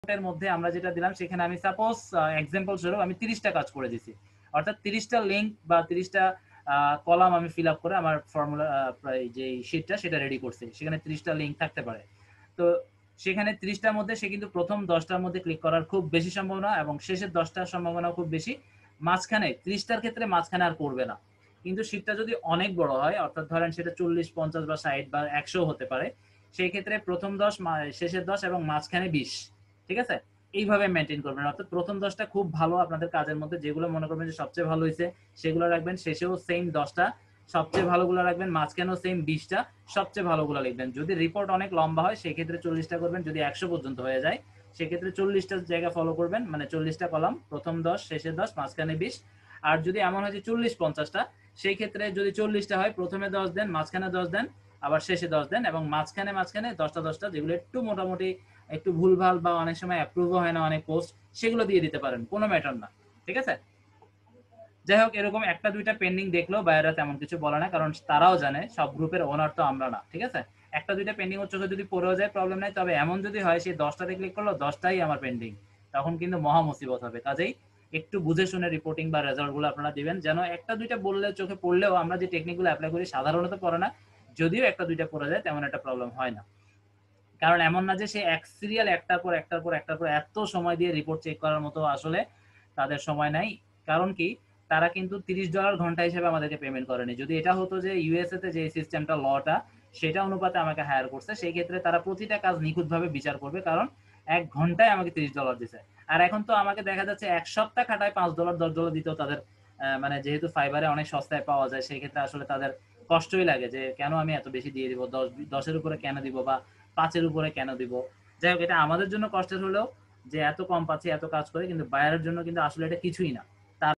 এর মধ্যে আমরা যেটা দিলাম সেখানে আমি সাপোজ এক্সাম্পল স্বরূপ আমি 30টা কাজ করে দিছি, অর্থাৎ 30টা লিঙ্ক বা 30টা কলাম আমি ফিল আপ করে আমার ফর্মুলা যে শিটটা সেটা রেডি করছি, সেখানে 30টা লিঙ্ক থাকতে পারে। তো সেখানে 30টার মধ্যে সে কিন্তু প্রথম 10টার মধ্যে ক্লিক করার খুব বেশি সম্ভাবনা এবং শেষের 10টার সম্ভাবনা খুব বেশি, মাঝখানে 30টার ক্ষেত্রে মাঝখানে আর করবে না। কিন্তু শিটটা যদি অনেক বড় হয়, অর্থাৎ ধরেন সেটা 40, 50 বা 60 বা 100 হতে পারে, সেই ক্ষেত্রে প্রথম 10, শেষের 10 এবং মাঝখানে 20, ঠিক আছে? এইভাবে মেনটেন করবেন, অর্থাৎ প্রথম 10টা খুব ভালো আপনাদের কাজের মধ্যে, যেগুলো মনে করবেন যে সবচেয়ে ভালো হয়েছে সেগুলো রাখবেন, শেষেও সেম 10টা সবচেয়ে ভালোগুলো রাখবেন, মাঝখানেও সেম 20টা সবচেয়ে ভালোগুলো লিখবেন। যদি রিপোর্ট অনেক লম্বা হয় সেক্ষেত্রে 40টা করবেন, যদি 100 পর্যন্ত হয়ে যায় সেক্ষেত্রে 40টা জায়গা ফলো করবেন, মানে 40টা কলাম, প্রথম 10, শেষের 10, মাঝখানে 20। আর যদি এমন হয় যে 40-50টা, সেই ক্ষেত্রে যদি 40টা হয় প্রথমে 10 দেন, মাঝখানে 10 দেন, আবার শেষে 10 দেন, এবং মাঝখানে 10টা যেগুলো একটু মোটামুটি একটু ভুলভাল বা অনেক সময় অ্যাপ্রুভও হয় না অনেক পোস্ট, সেগুলো দিয়ে দিতে পারেন, কোনো ম্যাটার না, ঠিক আছে? যাই হোক, এরকম একটা দুইটা পেন্ডিং দেখলেও বাইরেরা তেমন কিছু বলে না, কারণ তারাও জানে সব গ্রুপের ওনার তো আমরা না, ঠিক আছে? একটা দুইটা পেন্ডিং চোখে যদি পড়েও যায় প্রবলেম নাই, তবে এমন যদি হয় সেই 10টাতে ক্লিক করলো 10টাই আমার পেন্ডিং, তখন কিন্তু মহা মুসিবত হবে। কাজেই একটু বুঝে শুনে রিপোর্টিং বা রেজাল্ট গুলো আপনারা দিবেন, যেন একটা দুইটা বললে চোখে পড়লেও আমরা যে টেকনিকগুলো অ্যাপ্লাই করি সাধারণত পড়ে না, যদিও একটা দুইটা পড়ে যায় তেমন একটা প্রবলেম হয় না। কারণ এমন না যে সে এক সিরিয়াল একটার পর এত সময় দিয়ে রিপোর্ট চেক করার মতো আসলে তাদের সময় নাই। কারণ কি, তারা কিন্তু $30 ঘন্টা হিসেবে আমাদেরকে পেমেন্ট করেনি। যদি এটা হতো যে ইউএসএ তে যে সিস্টেমটা, লটা সেটা অনুপাতে আমাকে হায়ার করছে, সেই ক্ষেত্রে তারা প্রতিটা কাজ নিখুঁতভাবে বিচার করবে, কারণ 1 ঘন্টায় আমাকে $30 দিছে। আর এখন তো আমাকে দেখা যাচ্ছে 1 সপ্তাহ খাটায় $5, $10 দিতেও তাদের মানে যেহেতু ফাইবারে অনেক সস্তায় পাওয়া যায়, সেই ক্ষেত্রে আসলে তাদের কষ্টই লাগে যে কেন আমি এত বেশি দিয়ে দিব, 10-10-এর উপরে কেন দিব, বা 5-এর উপরে কেন দিব। যাই হোক, এটা আমাদের জন্য কষ্টের হলেও যে এত কম পাচ্ছি এত কাজ করে, কিন্তু বাইরের জন্য কিন্তু আসলে এটা কিছুই না।